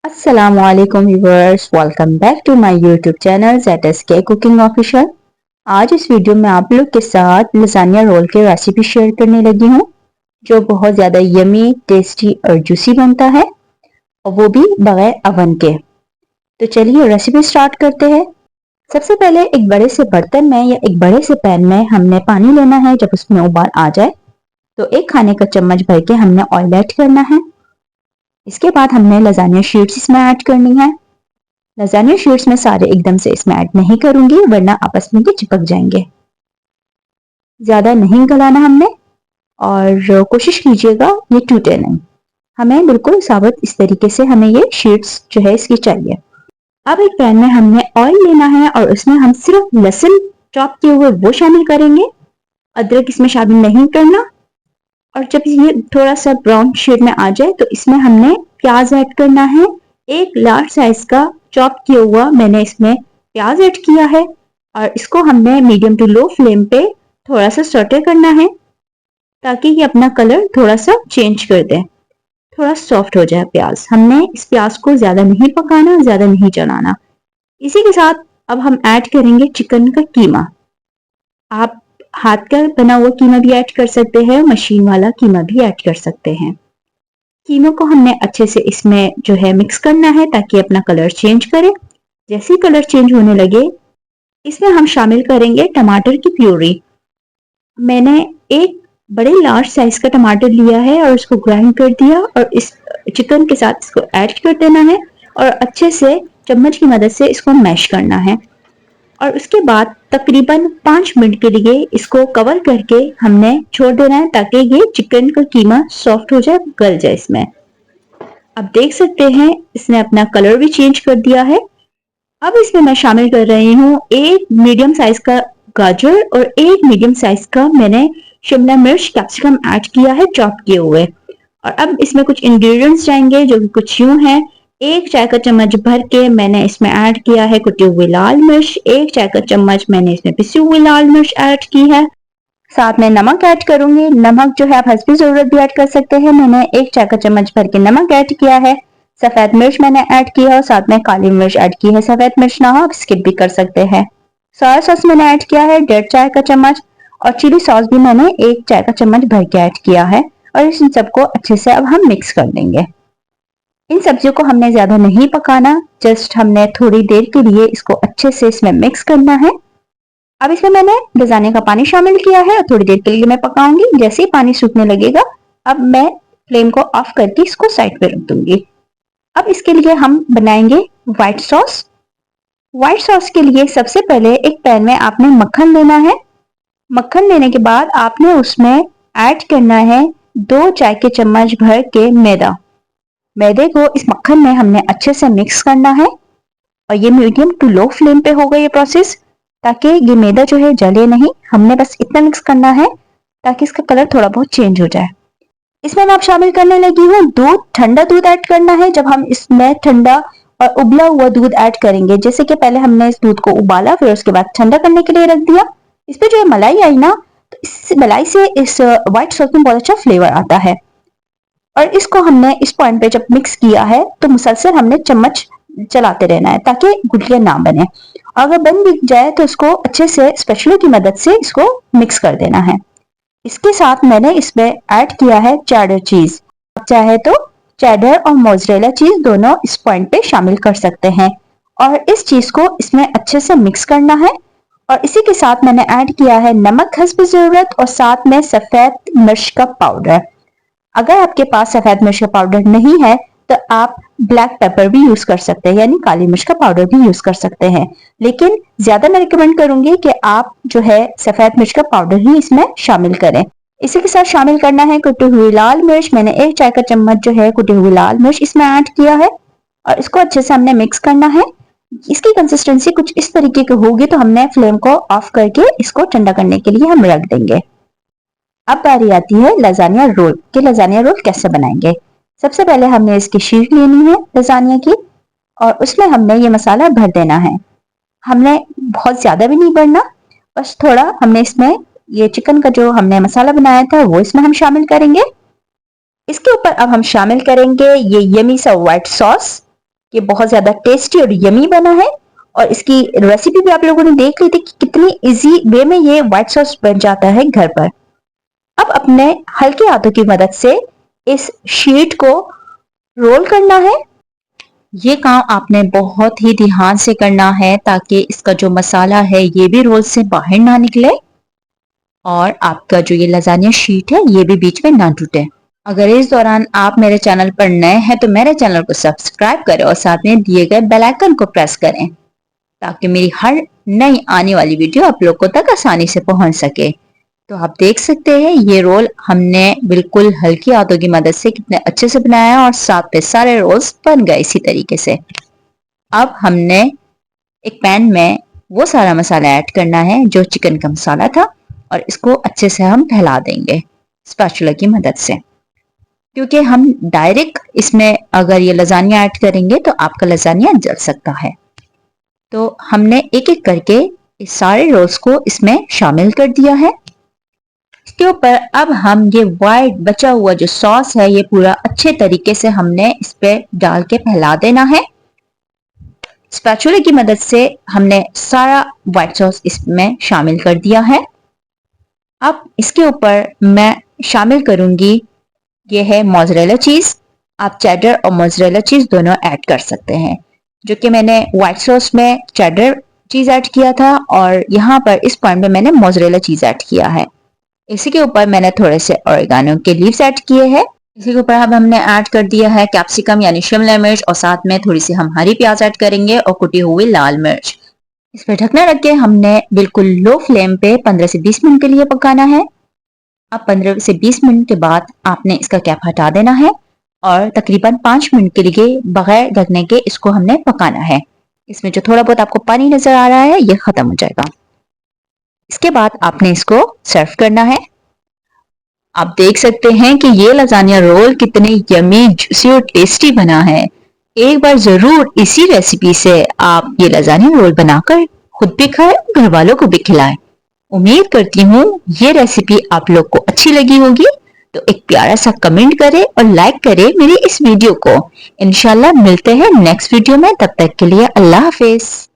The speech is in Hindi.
अस्सलामुअलैकुम viewers, welcome back to my YouTube channel ZSK cooking official. आज इस वीडियो में आप लोग के साथ लसानिया रोल की रेसिपी शेयर करने लगी हूँ, जो बहुत ज़्यादा यमी, टेस्टी और जूसी बनता है, और वो भी बगैर अवन के। तो चलिए रेसिपी स्टार्ट करते हैं। सबसे पहले एक बड़े से बर्तन में या एक बड़े से पैन में हमने पानी लेना है। जब उसमें उबाल आ जाए तो एक खाने का चम्मच भर के हमने ऑयल ऐड करना है। इसके बाद हमने लसानिया शीट्स इसमें ऐड करनी है। लसानिया शीट्स में सारे एकदम से इसमें ऐड नहीं करूंगी, वरना आपस में भी चिपक जाएंगे। ज्यादा नहीं गलाना हमने, और कोशिश कीजिएगा ये टूटे नहीं। हमें बिल्कुल साबुत इस तरीके से हमें ये शीट्स जो है इसकी चाहिए। अब एक पैन में हमने ऑयल लेना है और उसमें हम सिर्फ लहसुन चॉप किए हुए वो शामिल करेंगे। अदरक इसमें शामिल नहीं करना। और जब ये थोड़ा सा ब्राउन शेड में आ जाए तो इसमें हमने प्याज ऐड करना है। एक लार्ज साइज का चॉप किया हुआ मैंने इसमें प्याज ऐड किया है, और इसको हमने मीडियम टू लो फ्लेम पे थोड़ा सा सौटे करना है, ताकि ये अपना कलर थोड़ा सा चेंज कर दे, थोड़ा सॉफ्ट हो जाए प्याज। हमने इस प्याज को ज्यादा नहीं पकाना, ज्यादा नहीं चलाना। इसी के साथ अब हम ऐड करेंगे चिकन का कीमा। आप हाथ का बना हुआ कीमा भी ऐड कर सकते हैं, मशीन वाला कीमा भी ऐड कर सकते हैं। कीमों को हमने अच्छे से इसमें जो है मिक्स करना है, ताकि अपना कलर चेंज करे। जैसे ही कलर चेंज होने लगे, इसमें हम शामिल करेंगे टमाटर की प्यूरी। मैंने एक बड़े लार्ज साइज का टमाटर लिया है और उसको ग्राइंड कर दिया, और इस चिकन के साथ इसको ऐड कर देना है, और अच्छे से चम्मच की मदद से इसको मैश करना है। और उसके बाद तकरीबन 5 मिनट के लिए इसको कवर करके हमने छोड़ देना है, ताकि ये चिकन का कीमा सॉफ्ट हो जाए, गल जाए इसमें। अब देख सकते हैं इसने अपना कलर भी चेंज कर दिया है। अब इसमें मैं शामिल कर रही हूँ एक मीडियम साइज का गाजर और एक मीडियम साइज का मैंने शिमला मिर्च कैप्सिकम ऐड किया है, चॉप किए हुए। और अब इसमें कुछ इंग्रेडिएंट्स जाएंगे, जो कि कुछ यूं हैं। एक चाय का चम्मच भर के मैंने इसमें ऐड किया है कुटी हुई लाल मिर्च। एक चाय का चम्मच मैंने इसमें पिसी हुई लाल मिर्च ऐड की है। साथ में नमक ऐड करूंगी। नमक जो है आप हस्बी जरूरत भी ऐड कर सकते हैं। मैंने एक चाय का चम्मच भर के नमक ऐड किया है। सफेद मिर्च मैंने ऐड की है, और साथ में काली मिर्च ऐड की है। सफेद मिर्च ना हो आप स्किप भी कर सकते हैं। सोया सॉस मैंने ऐड किया है 1.5 चाय का चम्मच, और चिली सॉस भी मैंने 1 चाय का चम्मच भर के ऐड किया है। और इन सबको अच्छे से अब हम मिक्स कर देंगे। इन सब्जियों को हमने ज्यादा नहीं पकाना, जस्ट हमने थोड़ी देर के लिए इसको अच्छे से इसमें मिक्स करना है। अब इसमें मैंने लसानिया का पानी शामिल किया है, और थोड़ी देर के लिए मैं पकाऊंगी। जैसे ही पानी सूखने लगेगा, अब मैं फ्लेम को ऑफ करके इसको साइड पे रख दूंगी। अब इसके लिए हम बनाएंगे व्हाइट सॉस। व्हाइट सॉस के लिए सबसे पहले एक पैन में आपने मक्खन लेना है। मक्खन लेने के बाद आपने उसमें ऐड करना है 2 चाय के चम्मच भर के मैदा। मैदे को इस मक्खन में हमने अच्छे से मिक्स करना है, और ये मीडियम टू लो फ्लेम पे होगा ये प्रोसेस, ताकि ये मैदा जो है जले नहीं। हमने बस इतना मिक्स करना है ताकि इसका कलर थोड़ा बहुत चेंज हो जाए। इसमें मैं अब शामिल करने लगी हूँ दूध। ठंडा दूध ऐड करना है। जब हम इसमें ठंडा और उबला हुआ दूध ऐड करेंगे, जैसे कि पहले हमने इस दूध को उबाला, फिर उसके बाद ठंडा करने के लिए रख दिया। इस पे जो है मलाई आई ना, तो इस मलाई से इस व्हाइट सॉस में बहुत अच्छा फ्लेवर आता है। और इसको हमने इस पॉइंट पे जब मिक्स किया है, तो मुसलसल हमने चम्मच चलाते रहना है, ताकि गुठलियां ना बने। अगर बन भी जाए तो इसको अच्छे से स्पैचुला की मदद से इसको मिक्स कर देना है। इसके साथ मैंने इसमें ऐड किया है चेडर चीज। आप चाहे तो चेडर और मोज़रेला चीज दोनों इस पॉइंट पे शामिल कर सकते हैं, और इस चीज को इसमें अच्छे से मिक्स करना है। और इसी के साथ मैंने ऐड किया है नमक हस्ब जरूरत, और साथ में सफेद मिर्च का पाउडर। अगर आपके पास सफेद मिर्च का पाउडर नहीं है, तो आप ब्लैक पेपर भी यूज कर सकते हैं, यानी काली मिर्च का पाउडर भी यूज कर सकते हैं। लेकिन ज्यादा मैं रिकमेंड करूंगी कि आप जो है सफेद मिर्च का पाउडर ही इसमें शामिल करें। इसी के साथ शामिल करना है कुटी हुई लाल मिर्च। मैंने 1 चाय का चम्मच जो है कुटी हुई लाल मिर्च इसमें ऐड किया है, और इसको अच्छे से हमने मिक्स करना है। इसकी कंसिस्टेंसी कुछ इस तरीके की होगी, तो हमने फ्लेम को ऑफ करके इसको ठंडा करने के लिए हम रख देंगे। अब बारी आती है लसानिया रोल कि लसानिया रोल कैसे बनाएंगे। सबसे पहले हमने इसकी शीट लेनी है लसानिया की, और उसमें हमने ये मसाला भर देना है। हमने बहुत ज्यादा भी नहीं भरना, बस थोड़ा हमने इसमें ये चिकन का जो हमने मसाला बनाया था वो इसमें हम शामिल करेंगे। इसके ऊपर अब हम शामिल करेंगे ये यमी सा व्हाइट सॉस। कि बहुत ज्यादा टेस्टी और यमी बना है। और इसकी रेसिपी भी आप लोगों ने देख ली थी कि कितनी इजी वे में ये व्हाइट सॉस बन जाता है घर पर। अब अपने हल्के हाथों की मदद से इस शीट को रोल करना है। ये काम आपने बहुत ही ध्यान से करना है ताकि इसका जो मसाला है ये भी रोल से बाहर ना निकले और आपका जो ये लजानिया शीट है ये भी बीच में ना टूटे। अगर इस दौरान आप मेरे चैनल पर नए हैं तो मेरे चैनल को सब्सक्राइब करें और साथ में दिए गए बेल आइकन को प्रेस करें ताकि मेरी हर नई आने वाली वीडियो आप लोगों तक आसानी से पहुंच सके। तो आप देख सकते हैं ये रोल हमने बिल्कुल हल्की हाथों की मदद से कितने अच्छे से बनाया है और साथ पे सारे रोल्स बन गए इसी तरीके से। अब हमने एक पैन में वो सारा मसाला ऐड करना है जो चिकन का मसाला था और इसको अच्छे से हम फैला देंगे स्पैचुला की मदद से, क्योंकि हम डायरेक्ट इसमें अगर ये लजानिया ऐड करेंगे तो आपका लजानिया जल सकता है। तो हमने एक एक करके इस सारे रोल्स को इसमें शामिल कर दिया है। इसके ऊपर अब हम ये वाइट बचा हुआ जो सॉस है ये पूरा अच्छे तरीके से हमने इस पे डाल के फैला देना है। स्पैचुला की मदद से हमने सारा व्हाइट सॉस इसमें शामिल कर दिया है। अब इसके ऊपर मैं शामिल करूंगी ये है मोज़रेला चीज। आप चेडर और मोज़रेला चीज दोनों ऐड कर सकते हैं, जो कि मैंने व्हाइट सॉस में चेडर चीज ऐड किया था और यहाँ पर इस पॉइंट में मैंने मोज़रेला चीज ऐड किया है। इसी के ऊपर मैंने थोड़े से ऑरिगानो के लीव्स ऐड किए हैं। इसी के ऊपर अब हमने ऐड कर दिया है कैप्सिकम यानी शिमला मिर्च और साथ में थोड़ी सी हम हरी प्याज ऐड करेंगे और कुटी हुई लाल मिर्च। इस पर ढकना रख के हमने बिल्कुल लो फ्लेम पे 15 से 20 मिनट के लिए पकाना है। अब 15 से 20 मिनट के बाद आपने इसका कैप हटा देना है और तकरीबन 5 मिनट के लिए बगैर ढकने के इसको हमने पकाना है। इसमें जो थोड़ा बहुत आपको पानी नजर आ रहा है ये खत्म हो जाएगा। इसके बाद आपने इसको सर्व करना है। आप देख सकते हैं कि ये लजानिया रोल कितने यमी, जूसी और टेस्टी बना है। एक बार जरूर इसी रेसिपी से आप ये लजानिया रोल बनाकर खुद भी खाएं और घर वालों को भी खिलाएं। उम्मीद करती हूँ ये रेसिपी आप लोग को अच्छी लगी होगी। तो एक प्यारा सा कमेंट करें और लाइक करें मेरी इस वीडियो को। इंशाल्लाह मिलते हैं नेक्स्ट वीडियो में, तब तक के लिए अल्लाह हाफिज।